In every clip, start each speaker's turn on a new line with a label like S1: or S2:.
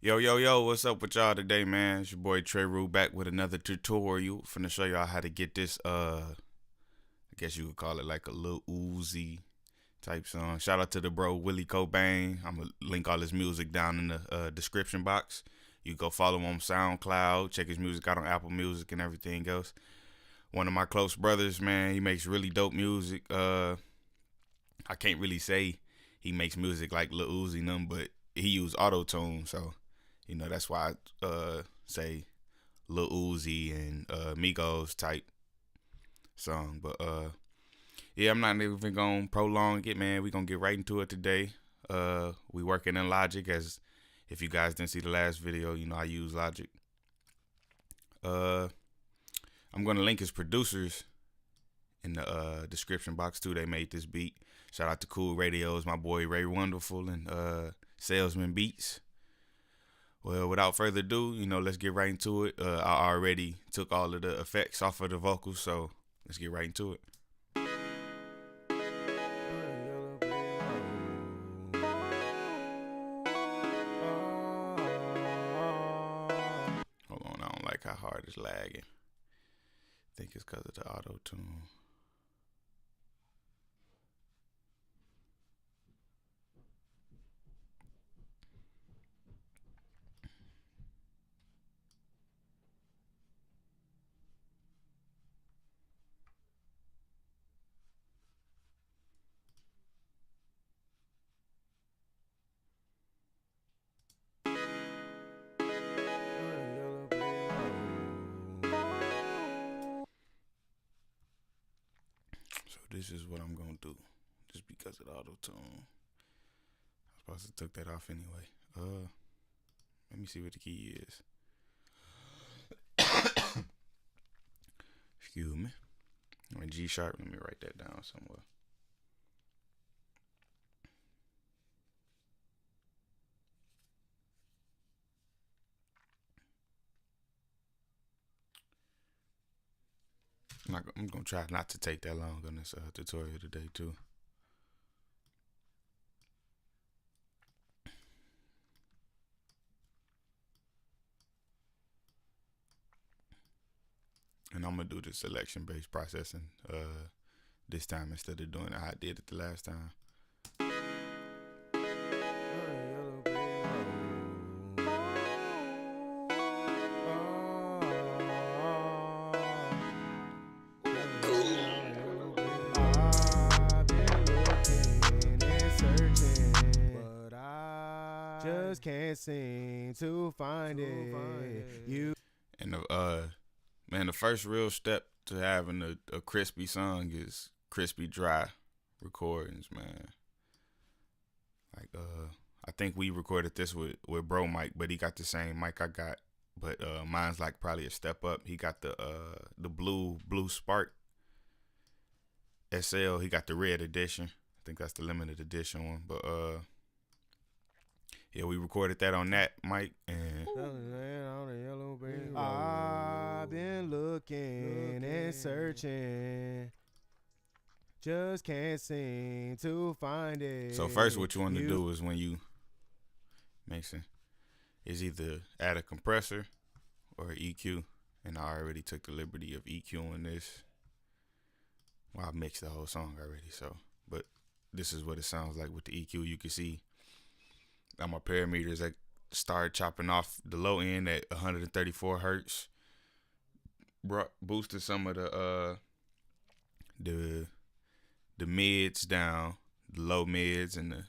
S1: Yo, yo, yo, what's up with y'all today, man? It's your boy Trey Rue back with another tutorial. Finna show y'all how to get this, I guess you would call it like a Lil Uzi type song. Shout out to the bro, Willy Cobain. I'm gonna link all his music down in the description box. You go follow him on SoundCloud, check his music out on Apple Music and everything else. One of my close brothers, man, he makes really dope music. I can't really say he makes music like Lil Uzi none, but he use auto-tune, so that's why I say Lil Uzi and Migos type song. But yeah, I'm not even gonna prolong it, man. We gonna get right into it today. We working in Logic, as if you guys didn't see the last video, I use Logic. I'm gonna link his producers in the description box too. They made this beat. Shout out to Cool Radios, my boy Ray Wonderful, and Salesman Beats. Well, without further ado, let's get right into it. I already took all of the effects off of the vocals, so let's get right into it. Hold on, I don't like how hard it's lagging. I think it's because of the auto-tune. So this is what I'm gonna do, just because of the auto-tune. I was supposed to took that off anyway. Let me see what the key is. Excuse me. G sharp. Let me write that down somewhere. I'm gonna try not to take that long on this tutorial today too. And I'm gonna do the selection-based processing this time instead of doing it how I did it the last time.
S2: Just can't seem to find it. You
S1: And the first real step to having a crispy song is crispy dry recordings, man. Like I think we recorded this with Bro Mike, but he got the same mic I got, but mine's like probably a step up. He got the blue Spark SL. He got the red edition. I think that's the limited edition one, but yeah, we recorded that on that mic, and
S2: I've been looking and searching, just can't seem to find it.
S1: so first what you want to do is when you mixing is either add a compressor or EQ, and I already took the liberty of EQing this. Well, I mixed the whole song already, so but this is what it sounds like with the EQ. You can see on my parameters that started chopping off the low end at 134 hertz. Boosted some of the mids down, the low mids and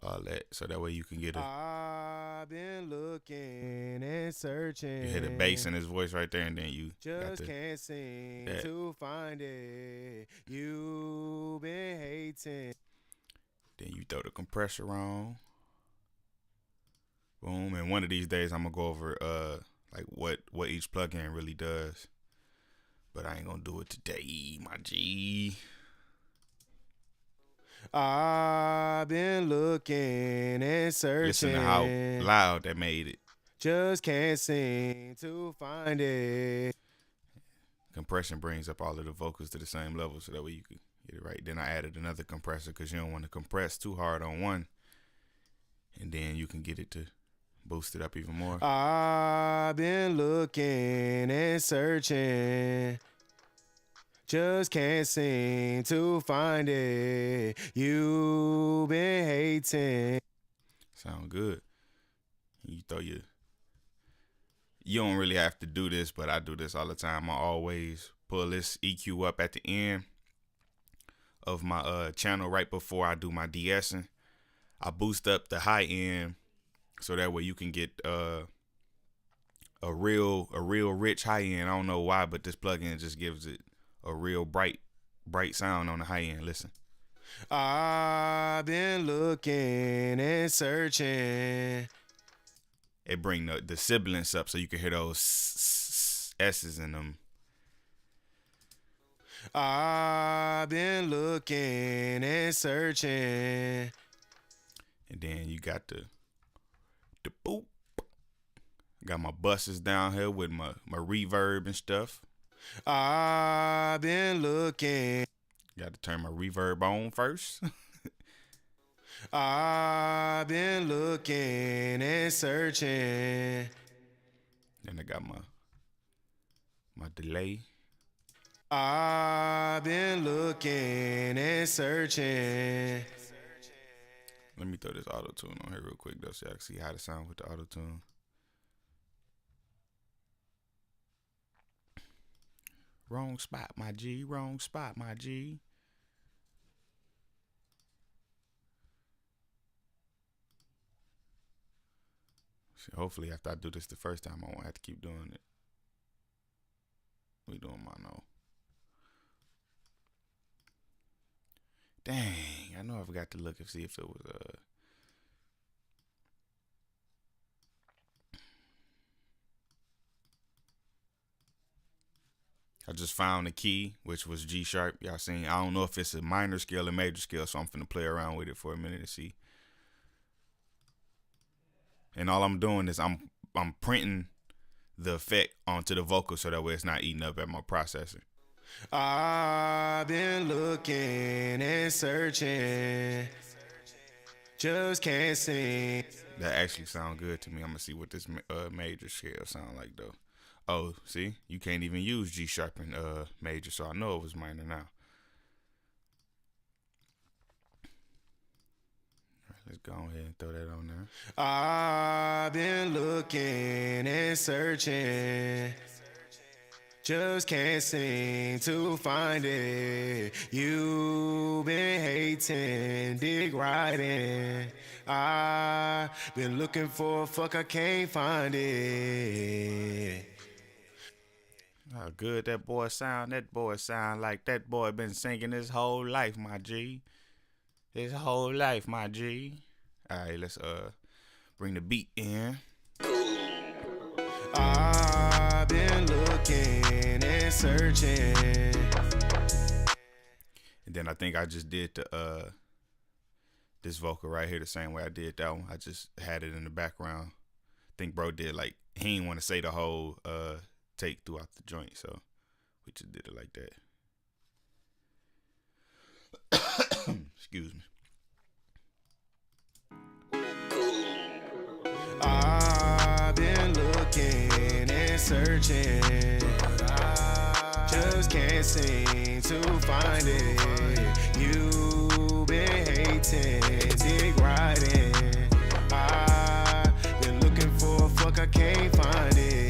S1: all that, so that way you can get
S2: I've been looking and searching.
S1: You hear the bass in his voice right there, and then you
S2: just can't seem to find it. You've been hating.
S1: Then you throw the compressor on. Boom. And one of these days I'm gonna go over like what each plugin really does. But I ain't gonna do it today, my G.
S2: I've been looking and searching.
S1: Listen to how loud that made it.
S2: Just can't seem to find it.
S1: Compression brings up all of the vocals to the same level, so that way you can get it right. Then I added another compressor because you don't want to compress too hard on one, and then you can get it to Boost it up even more.
S2: I've been looking and searching, just can't seem to find it. You've been hating.
S1: Sound good. You throw your. You don't really have to do this, but I do this all the time. I always pull this EQ up at the end of my channel right before I do my de-essing. I boost up the high end so that way you can get a real rich high end. I don't know why, but this plugin just gives it a real bright sound on the high end. Listen.
S2: I've been looking and searching.
S1: It bring the sibilants up so you can hear those S's in them.
S2: I've been looking and searching.
S1: And then you got the boop. Got my buses down here with my reverb and stuff.
S2: I've been looking.
S1: Got to turn my reverb on first.
S2: I've been looking and searching.
S1: Then I got my delay.
S2: I've been looking and searching.
S1: Let me throw this auto tune on here real quick though, so y'all can see how to sound with the auto tune. Wrong spot, my G. Wrong spot, my G. So hopefully after I do this the first time, I won't have to keep doing it. We doing mono. Dang, I know I forgot to look and see if it was I just found the key, which was G sharp. Y'all seen? I don't know if it's a minor scale or major scale, so I'm finna play around with it for a minute to see. And all I'm doing is I'm printing the effect onto the vocal so that way it's not eating up at my processor.
S2: I've been looking and searching, just can't sing.
S1: That actually sound good to me. I'm gonna see what this major scale sound like though. Oh, see, you can't even use G sharp and major, so I know it was minor now. All right, let's go ahead and throw that on there.
S2: I've been looking and searching, just can't seem to find it. You've been hating, dig right in. I've been looking for a fuck, I can't find it.
S1: How good that boy sound. That boy sound like that boy been singing his whole life, my G. His whole life, my G. All right, let's bring the beat in.
S2: I've been looking and searching.
S1: And then I think I just did the this vocal right here the same way I did that one. I just had it in the background. I think bro did like he didn't want to say the whole take throughout the joint, so we just did it like that. Excuse me.
S2: I've been looking and searching, just can't seem to find it. You've been hating, dig right in. I've been looking for a fuck, I can't find it.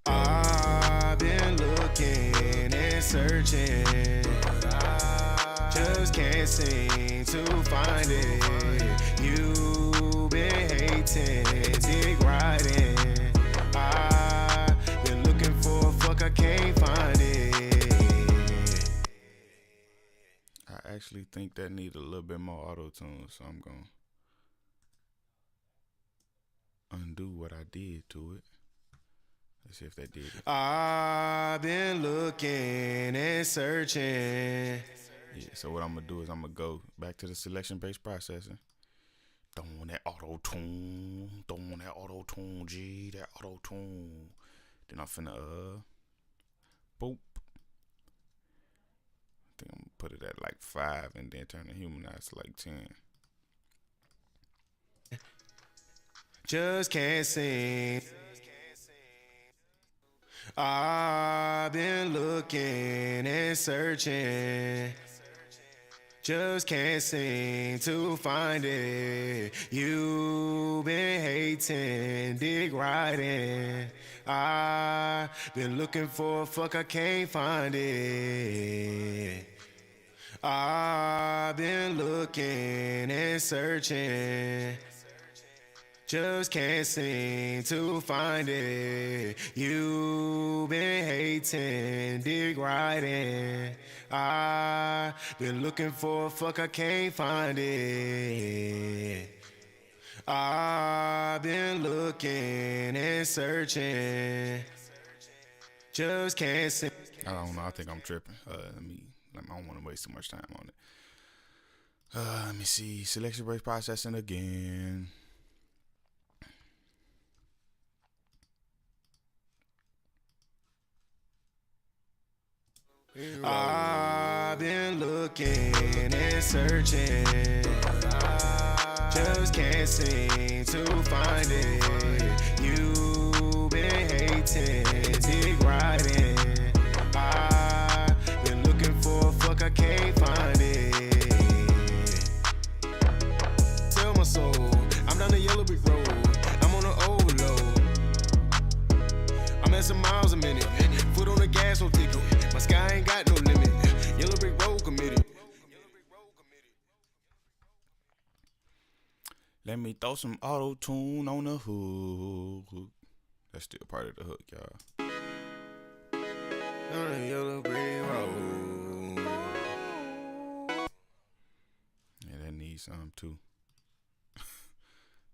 S2: I've been looking and searching, just can't seem to find it. You've been hating, dig right in. I've been looking for a fuck, I can't find it.
S1: I actually think that needs a little bit more auto tune, so I'm gonna undo what I did to it. Let's see if that did it.
S2: I've been looking and searching.
S1: Yeah, so what I'm gonna do is I'm gonna go back to the selection based processing. Throwing that auto tune, G, that auto tune. Then I'm finna boop. I think I'm gonna put it at like 5 and then turn the humanize to like 10.
S2: just can't sing. I've been looking and searching, just can't seem to find it. You've been hating, dig right in. I've been looking for a fuck, I can't find it. I've been looking and searching, just can't seem to find it. You've been hating, dig right in. I've been looking for a fuck, I can't find it. I've been looking and searching, just can't seem.
S1: I don't know. I think I'm tripping. I don't want to waste too much time on it. Let me see. Selection break processing again.
S2: I've been looking and searching, just can't seem to find it. You've been hating, dig right in. I've been looking for a fuck, I can't find it. Tell my soul, I'm down the yellow brick road, I'm on an overload. I'm at some miles a minute, foot on the gas, no ticket. My sky ain't got no limit. Yellow brick road committed.
S1: Let me throw some auto-tune on the hook. That's still part of the hook, y'all.
S2: On the yellow brick road.
S1: Yeah, that needs some too.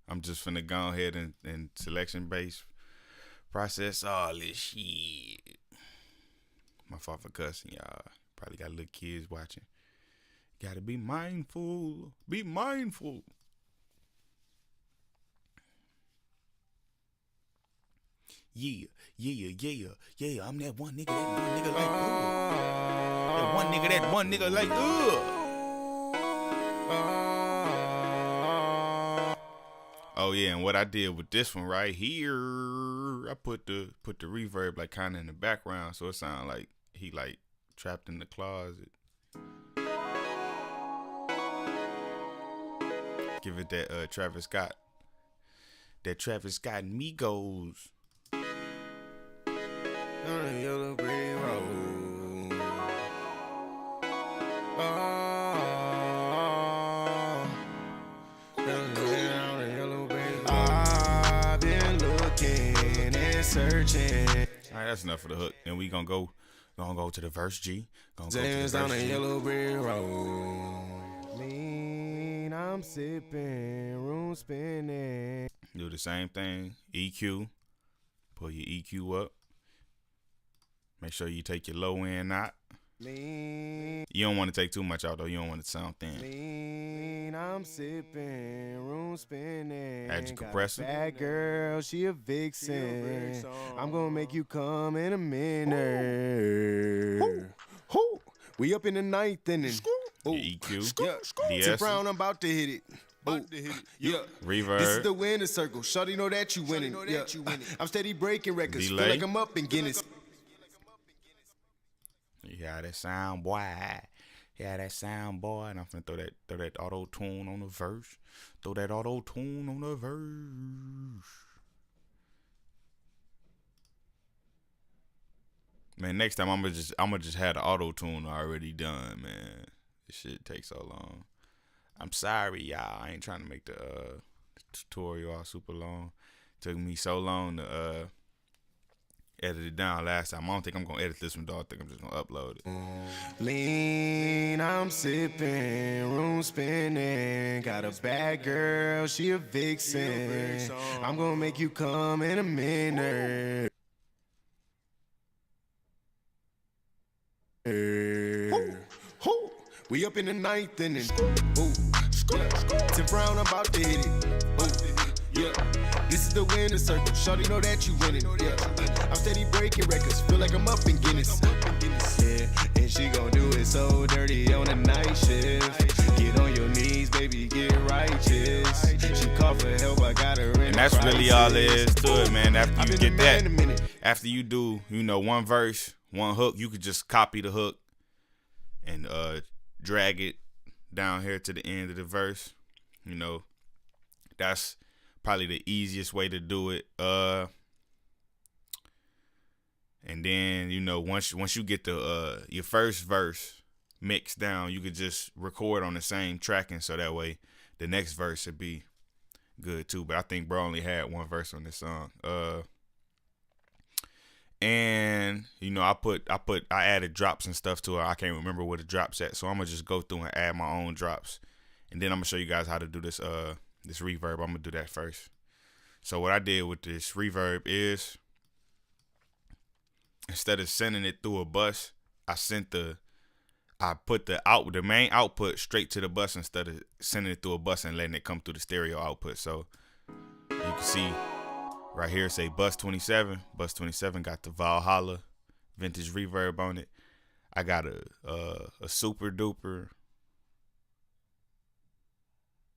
S1: I'm just finna go ahead and selection base process all this shit. My fault for cussing, y'all. Probably got little kids watching. Gotta be mindful. Be mindful. Yeah. I'm that one nigga, that one nigga like, Oh yeah, and what I did with this one right here, I put the reverb like kind of in the background, so it sound like he like trapped in the closet. Give it that Travis Scott Migos.
S2: On the yellow brick road. I've been looking and searching.
S1: All right, that's enough for the hook. And we gonna go to the verse G.
S2: James on the yellow brick road. Lean, I'm sipping, room spinning.
S1: Do the same thing. EQ. Pull your EQ up. Make sure you take your low end out.
S2: Lean.
S1: You don't want to take too much out though. You don't want it to sound thin.
S2: Lean, I'm sipping, room spinning.
S1: Add your compressor.
S2: Bad girl, she a vixen. I'm gonna make you come in a minute. We up in the ninth inning.
S1: Your EQ.
S2: Yeah.
S1: DS.
S2: Brown, I'm about to hit it. Yeah.
S1: Reverb.
S2: This is the winner circle. Shawty know that you winning. Yeah. I'm steady breaking records.
S1: Delay.
S2: Feel like I'm up in Guinness.
S1: Yeah, that sound boy. Yeah, that sound boy. And I'm finna throw that auto tune on the verse. Throw that auto tune on the verse. Man, next time I'ma just have the auto tune already done, man. This shit takes so long. I'm sorry, y'all. I ain't trying to make the tutorial all super long. Took me so long to edit it down last time. I don't think I'm gonna edit this one, dog. I think I'm just gonna upload it.
S2: Lean, I'm sipping, room spinning. Got a bad girl, she a vixen. I'm gonna make you come in a minute. We up in the ninth inning. Tim Brown, I'm about to hit it. Yeah. This is the winner circle. Shawty know that you winning. Yeah. I'm steady breaking records. Feel like I'm up in Guinness. Yeah. And she gon' do it so dirty on the night shift. Get on your knees, baby, get righteous. She called for help, I got her in.
S1: And that's really all there is to it, man. After you get that, after you do, one verse, one hook, you could just copy the hook and drag it down here to the end of the verse. That's probably the easiest way to do it. And then, once you get the your first verse mixed down, you could just record on the same tracking, so that way the next verse would be good too. But I think bro only had one verse on this song. And I added drops and stuff to it. I can't remember where the drops at, so I'm gonna just go through and add my own drops, and then I'm gonna show you guys how to do this this reverb. I'm gonna do that first. So what I did with this reverb is, instead of sending it through a bus, I put the main output straight to the bus instead of sending it through a bus and letting it come through the stereo output. So you can see right here, say bus 27. Bus 27 got the Valhalla vintage reverb on it. I got a super duper,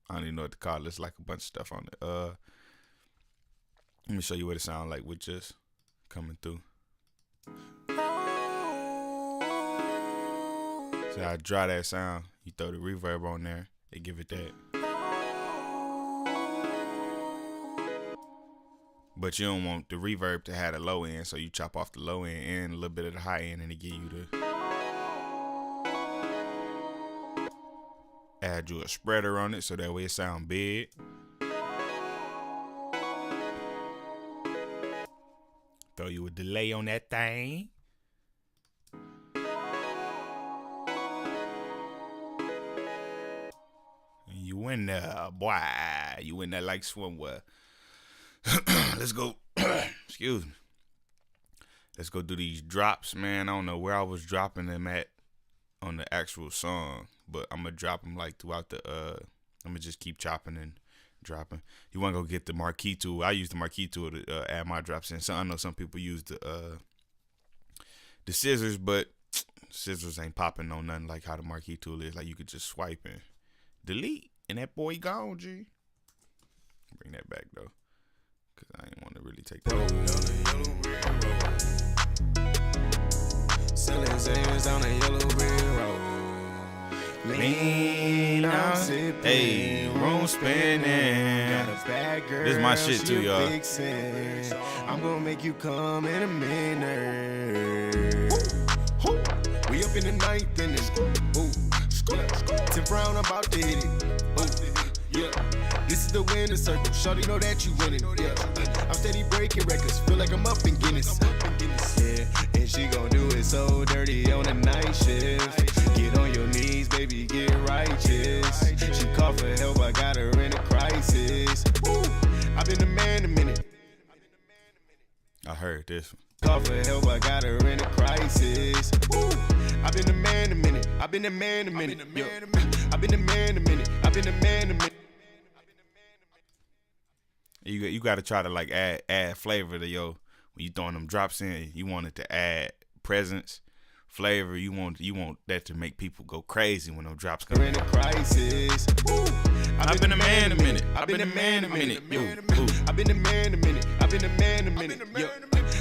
S1: I don't even know what to call it. It's like a bunch of stuff on it. Let me show you what it sounds like with just coming through. See how dry that sound? You throw the reverb on there, they give it that. But you don't want the reverb to have the low end, so you chop off the low end and a little bit of the high end, and it give you add you a spreader on it, so that way it sound big. Throw you a delay on that thing. You in there, boy. You in there like swimwear. Let's go. Excuse me. Let's go do these drops, man. I don't know where I was dropping them at on the actual song, but I'm gonna drop them like throughout the. I'm gonna just keep chopping and dropping. You wanna go get the marquee tool? I use the marquee tool to add my drops in. So I know some people use the scissors, but scissors ain't popping on nothing like how the marquee tool is. Like you could just swipe and delete, and that boy gone, G. Bring that back though, cause I ain't want to really take that.
S2: Selling Zans on a yellow brick road. Lean, I'm sipping.
S1: Hey, room spinning.
S2: Got a bad girl,
S1: this is my shit too, y'all.
S2: I'm gonna make you come in a minute. We up in the ninth inning. Tim Brown about to hit it. Yeah. This is the winner circle. Shorty know that you winning. Yeah. I'm steady breaking records. Feel like I'm up in Guinness. Yeah. And she gon' do it so dirty on the night shift. Get on your knees, baby, get righteous. She called for help, I got her in a crisis. Woo. I've been a man a minute.
S1: I heard this one.
S2: Call for help, I got her in a crisis. Woo. I've been a man a minute. I've been a man a minute. I've been a man a minute. I've been a man a minute.
S1: You got to try to like add flavor to when you throwing them drops in. You want it to add presence, flavor. You want that to make people go crazy when them drops come in.
S2: A crisis.
S1: I've been a man a minute. I've been a man a minute.
S2: I've been a man a minute. I've been a man a minute.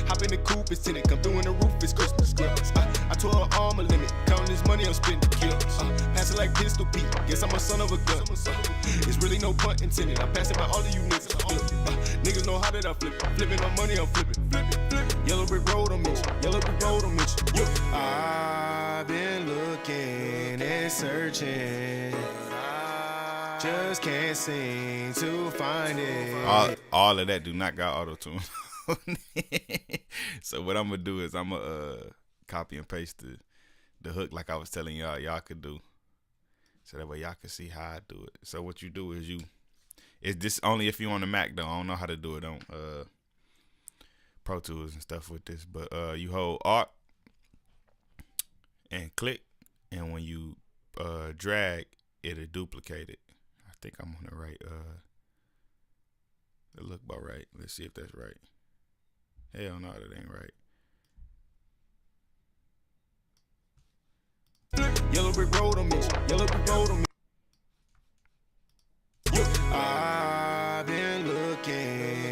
S2: Hop in the coupe, it's tinted. Come through in the roof, it's Christmas. I tore her arm a limit. Counting this money, I'm spending. Pass it like pistol Pete. Guess I'm a son of a gun. It's really no pun intended. I'm passing by all of you niggas. Niggas know how that I flip. Flipping on money, I'm flipping. Yellow brick road on Mitch. Yellow brick road on Mitch. I've been looking and searching. Just can't seem to find it.
S1: All of that do not got auto-tune. So what I'm gonna do is I'm gonna copy and paste the hook like I was telling y'all could do, so that way y'all can see how I do it. So what you do is it's this only if you on the Mac though. I don't know how to do it on Pro Tools and stuff with this, but you hold Alt and click, and when you drag, it'll duplicate it. I think I'm on the right. It look about right. Let's see if that's right. Hell no, that ain't right.
S2: Yellow brick road on me. Yellow brick road on me. I've been looking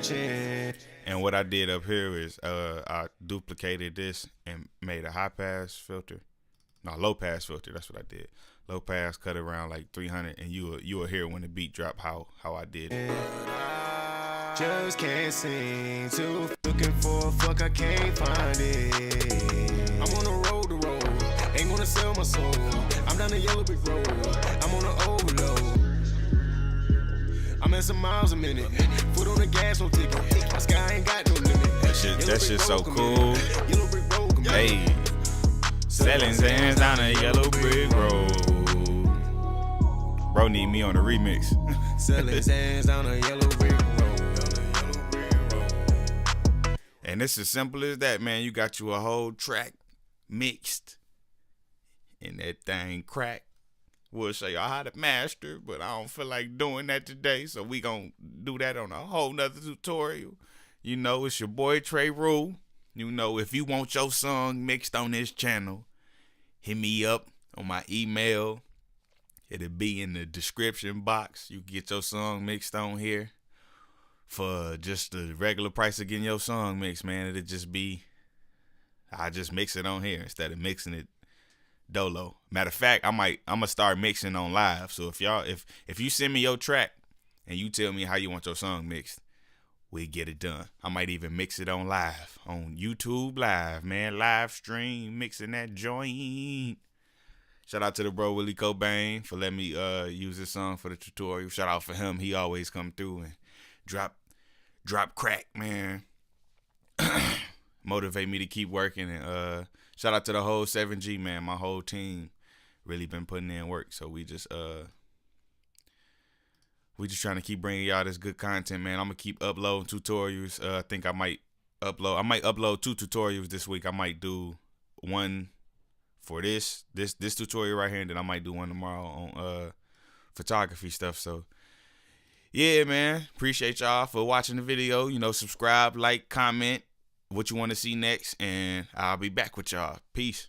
S2: searching.
S1: And what I did up here is I duplicated this and made a high pass filter. No, low pass filter. That's what I did. Low pass, cut it around like 300, and you will hear when the beat drop how I did it.
S2: Just can't seem to looking for a fuck, I can't find it. I'm on the road to road, ain't gonna sell my soul. I'm down the yellow brick road, I'm on the overload. I'm at some miles a minute, foot on the gas, no ticket. My sky ain't got no limit.
S1: That shit so cool.
S2: Yellow brick road,
S1: Hey, selling sands down a yellow brick road. Bro need me on the remix.
S2: Selling sands down a yellow brick road.
S1: And it's as simple as that, man. You got you a whole track mixed and that thing cracked. We'll show y'all how to master, but I don't feel like doing that today, so we gonna do that on a whole nother tutorial. You know, it's your boy Trey RooH. You know, if you want your song mixed on this channel, hit me up on my email. It'll be in the description box. You can get your song mixed on here for just the regular price of getting your song mixed, man. It'll just be, I just mix it on here instead of mixing it dolo. Matter of fact, I'm gonna start mixing on live. So if you send me your track and you tell me how you want your song mixed, we get it done. I might even mix it on live, on YouTube live, man. Live stream, mixing that joint. Shout out to the bro Willy Cobain for letting me use this song for the tutorial. Shout out for him. He always come through and drop crack, man. Motivate me to keep working. And shout out to the whole 7G, man. My whole team really been putting in work. So we just trying to keep bringing y'all this good content, man. I'm gonna keep uploading tutorials. I think I might upload 2 tutorials this week. I might do one for this tutorial right here, and then I might do one tomorrow on photography stuff. So yeah, man, appreciate y'all for watching the video. You know, subscribe, like, comment what you want to see next, and I'll be back with y'all. Peace.